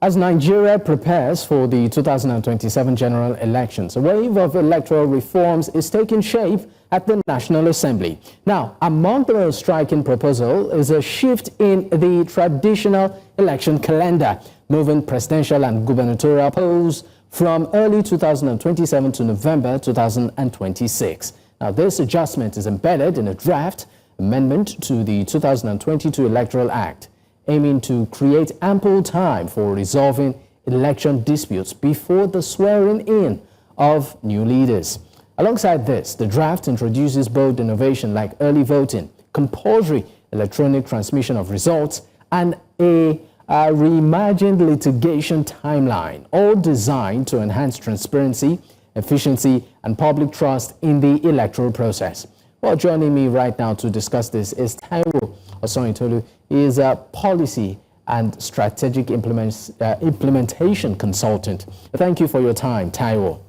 As Nigeria prepares for the 2027 general elections, a wave of electoral reforms is taking shape at the National Assembly. Now, among the most striking proposal is a shift in the traditional election calendar, moving presidential and gubernatorial polls from early 2027 to November 2026. Now, this adjustment is embedded in a draft amendment to the 2022 Electoral Act, aiming to create ample time for resolving election disputes before the swearing-in of new leaders. Alongside this, the draft introduces bold innovation like early voting, compulsory electronic transmission of results, and a reimagined litigation timeline, all designed to enhance transparency, efficiency, and public trust in the electoral process. Well, joining me right now to discuss this is Taiwo Osanyin. He is a policy and strategic implementation consultant. Thank you for your time, Taiwo.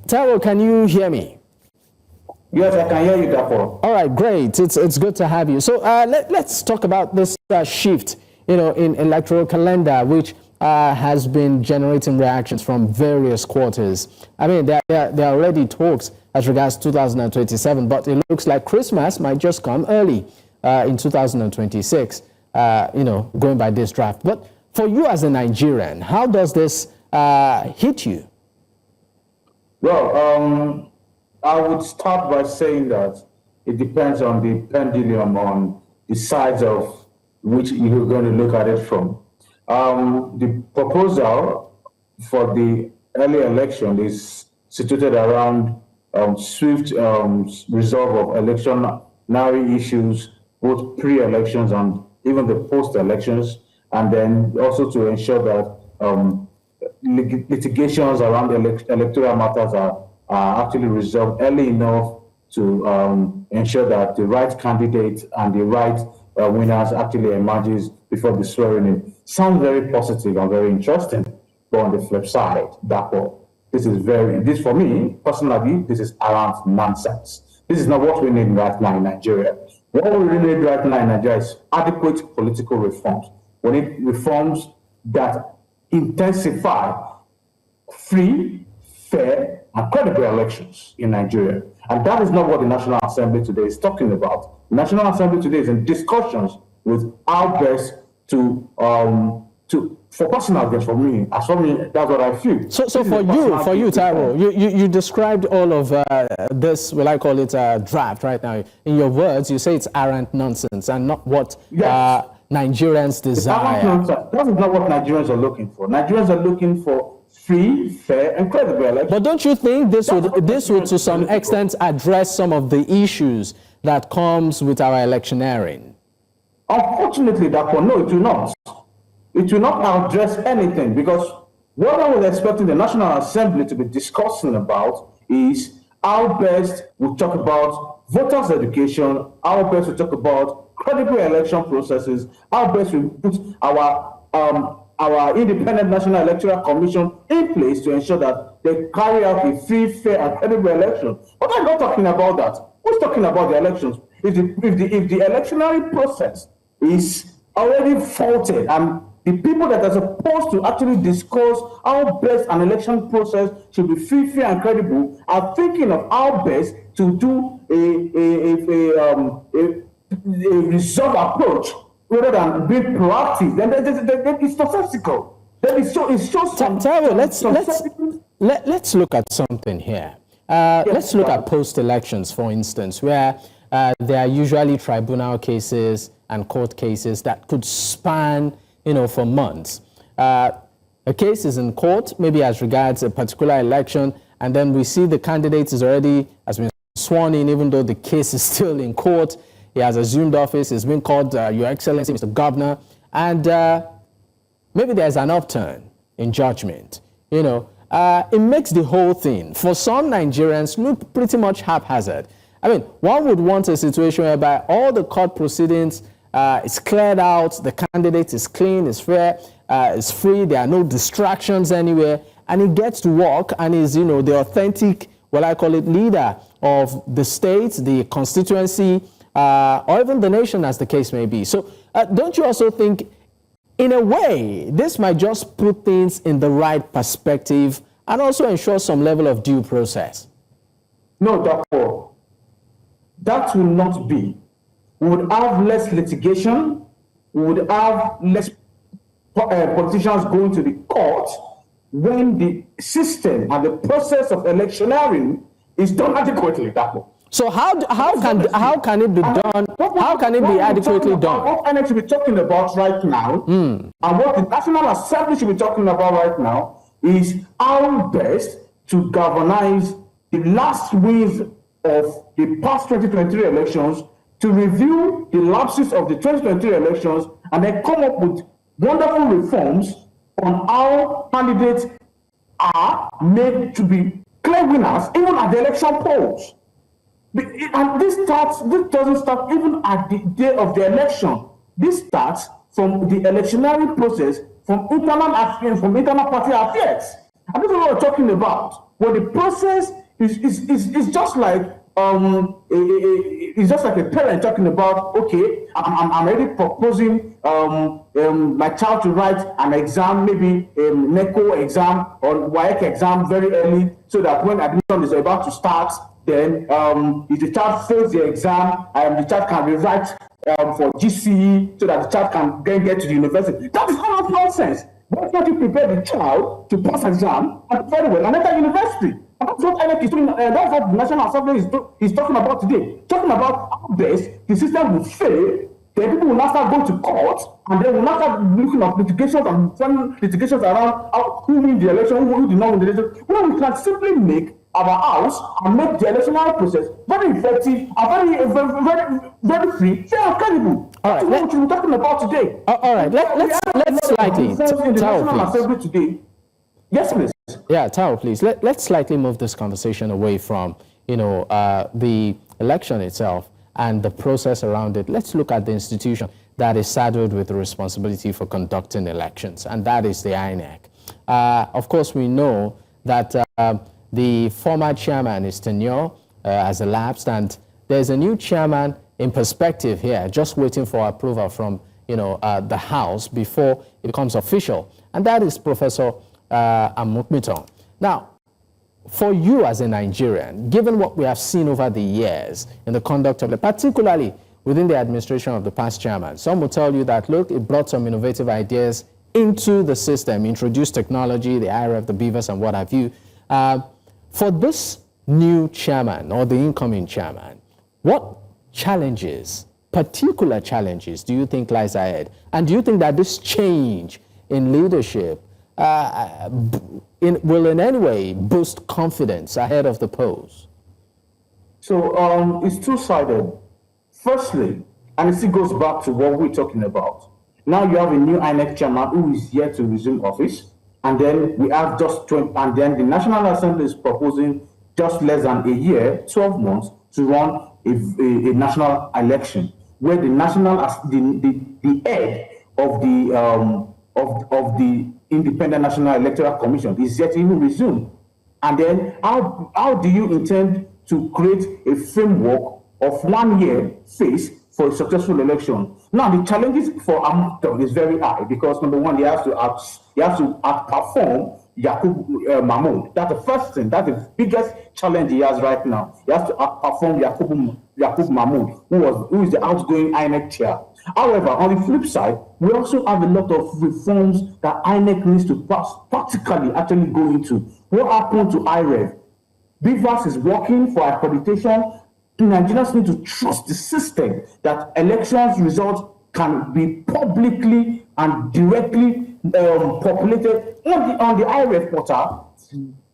Taiwo, can you hear me? Yes, I can hear you, Dapo. All right, great. It's good to have you. So let's talk about this shift, in electoral calendar, which has been generating reactions from various quarters. I mean, there are already talks as regards 2027, but it looks like Christmas might just come early in 2026, going by this draft. But for you as a Nigerian, how does this hit you? Well, I would start by saying that it depends on the pendulum, on the sides of which you're going to look at it from. The proposal for the early election is situated around swift resolve of electionary issues, both pre-elections and even the post-elections, and then also to ensure that litigations around electoral matters are actually resolved early enough to ensure that the right candidate and the right winners actually emerges before the swearing in. Sounds very positive and very interesting, but on the flip side, this for me personally, this is arrant nonsense. This is not what we need right now in Nigeria. What we really need right now in Nigeria is adequate political reforms. We need reforms that intensify free, fair, and credible elections in Nigeria. And that is not what the National Assembly today is talking about. The National Assembly today is in discussions with how best for personal gain, for me, that's what I feel. So for you, Taiwo, you described all of this, well, I call it a draft right now. In your words, you say it's arrant nonsense and not what Nigerians desire. That is not what Nigerians are looking for. Nigerians are looking for free, fair, and credible elections. But don't you think this would to some extent address some of the issues that comes with our electioneering? Unfortunately, no, it will not. It will not address anything, because what I was expecting the National Assembly to be discussing about is how best we talk about voters' education, how best we talk about credible election processes, how best we put our independent National Electoral Commission in place to ensure that they carry out a free, fair, and credible election. But I'm not talking about that. Who's talking about the elections? If the electionary process is already faulted, and the people that are supposed to actually discuss how best an election process should be free, fair, and credible are thinking of how best to do a resolve approach rather than be proactive, then it's nonsensical. Then it's so Taiwo, let's look at something here. Let's look at post-elections, for instance, where there are usually tribunal cases and court cases that could span, for months. A case is in court, maybe as regards a particular election, and then we see the candidate has been sworn in, even though the case is still in court. He has assumed office, he's been called Your Excellency, Mr. Governor, and maybe there's an upturn in judgment. It makes the whole thing, for some Nigerians, look pretty much haphazard. I mean, one would want a situation whereby all the court proceedings is cleared out, the candidate is clean, is fair, is free, there are no distractions anywhere, and he gets to work and is, the authentic, what I call it, leader of the state, the constituency, or even the nation, as the case may be. So don't you also think in a way, this might just put things in the right perspective and also ensure some level of due process. No, therefore, that will not be. We would have less litigation, we would have less politicians going to the court when the system and the process of electioneering is done adequately. Therefore. So how can it be done? How can it be adequately done? What INEC should be talking about right now, and what the National Assembly should be talking about right now, is how best to galvanize the last wins of the past 2023 elections, to review the lapses of the 2023 elections, and then come up with wonderful reforms on how candidates are made to be clear winners, even at the election polls. And this doesn't start even at the day of the election. This starts from the electionary process, from internal affairs, from internal party affairs. And this is what we're talking about. Well, the process is just like it's just like a parent talking about, okay, I'm already proposing my child to write an exam, maybe NECO exam or WAEC exam very early, so that when admission is about to start, then if the child fails the exam, the child can rewrite for GCE so that the child can then get to the university. That is all nonsense. Why can't you prepare the child to pass exam and very well and enter university? And that's what INEC is doing. That's what the National Assembly is talking about today. Talking about how best the system will fail, then people will not start going to court, and then will not start looking at litigations and running litigations around who win the election, who did not win the election. Well, we can simply make our house and make the electoral process very effective and very free, fair and credible. All right, that's what we're talking about today. All right, let's slightly, in the National Assembly today. Yes, please. Yeah, Taiwo, please. Let's slightly move this conversation away from, the election itself and the process around it. Let's look at the institution that is saddled with the responsibility for conducting elections, and that is the INEC. Of course, we know that the former chairman, his tenure has elapsed, and there's a new chairman in perspective here, just waiting for approval from the House before it becomes official, and that is Professor Amukmiton. Now, for you as a Nigerian, given what we have seen over the years in the conduct of particularly within the administration of the past chairman, some will tell you that, look, it brought some innovative ideas into the system, introduced technology, the IRF, the BVAS, and what have you. For this new chairman or the incoming chairman, what challenges, particular challenges, do you think lies ahead? And do you think that this change in leadership will in any way boost confidence ahead of the polls? So it's two-sided. Firstly, and it still goes back to what we're talking about. Now you have a new INEC chairman who is here to resume office, and then we have just 20, and then the National Assembly is proposing just less than a year, 12 months, to run a national election, where the the head of the Independent National Electoral Commission is yet to even resume. And then how do you intend to create a framework of 1 year phase for a successful election? Now, the challenges for Amukmiton is very high because, number one, he has to outperform Yakub Mahmoud. That's the first thing. That's the biggest challenge he has right now. He has to outperform Yakub Mahmoud, who is the outgoing INEC chair. However, on the flip side, we also have a lot of reforms that INEC needs to practically actually go into. What happened to IREV? BVAS is working for accreditation. Nigerians need to trust the system that elections results can be publicly and directly populated on the IREF portal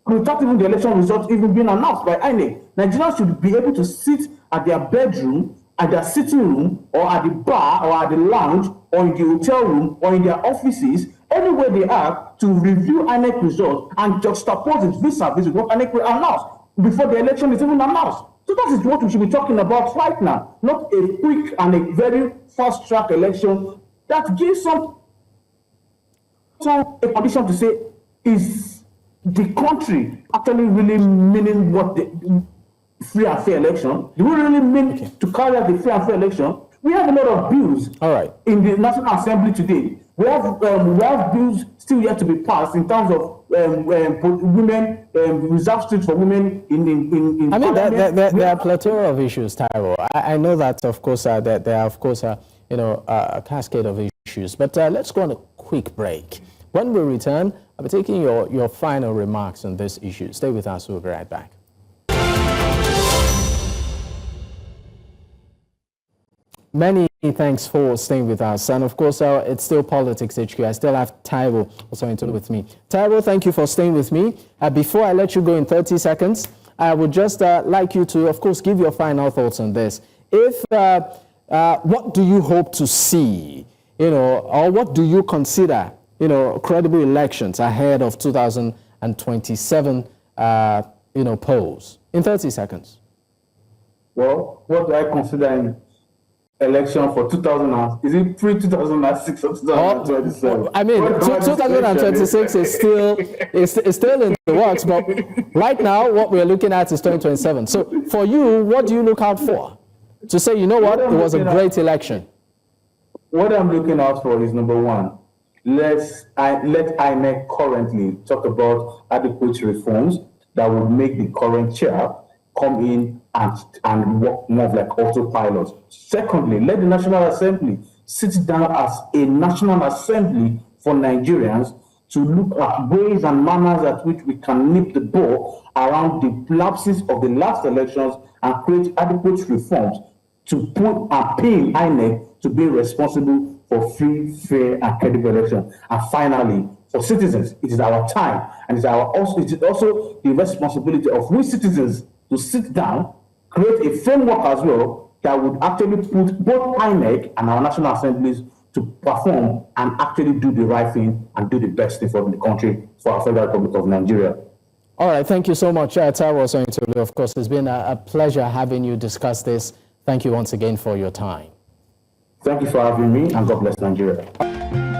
without even the election results even being announced by INEC. Nigerians should be able to sit at their bedroom, at their sitting room, or at the bar, or at the lounge, or in the hotel room, or in their offices, anywhere they are, to review INEC results and juxtapose it vis-a-vis what INEC will announce before the election is even announced. So that is what we should be talking about right now, not a quick and a very fast-track election that gives some a condition to say, is the country actually really meaning what the free and fair election? Do we really mean to carry out the free and fair election? We have a lot of bills in the National Assembly today. We have bills still yet to be passed in terms of women, reserved seats for women in I mean, there are plethora of issues, Taiwo. I know that, of course, there are, of course, a cascade of issues. But let's go on a quick break. When we return, I'll be taking your final remarks on this issue. Stay with us. We'll be right back. Many thanks for staying with us. And of course, it's still Politics HQ. I still have Taiwo Osanyin with me. Taiwo, thank you for staying with me. Before I let you go in 30 seconds, I would just like you to, of course, give your final thoughts on this. What do you hope to see, or what do you consider, credible elections ahead of 2027, polls? In 30 seconds. Well, what do I consider in election for 2000? Is it pre-2006 or 2027? I mean, 2026 is still in the works, but right now what we're looking at is 2027. So for you, what do you look out for to say, you know what, it was a great election? What I'm looking out for is, number one, let INEC currently talk about adequate reforms that would make the current chair come in and work more like autopilot. Secondly, let the National Assembly sit down as a National Assembly for Nigerians to look at ways and manners at which we can nip the ball around the lapses of the last elections and create adequate reforms to put and pin INEC to be responsible for free, fair, and credible elections. And finally, for citizens, it is our time, and it is also the responsibility of we citizens to sit down, create a framework as well that would actually put both INEC and our national assemblies to perform and actually do the right thing and do the best thing for the country, for our Federal Republic of Nigeria. All right, thank you so much, Taiwo Osanyin. Of course, it's been a pleasure having you discuss this. Thank you once again for your time. Thank you for having me, and God bless Nigeria.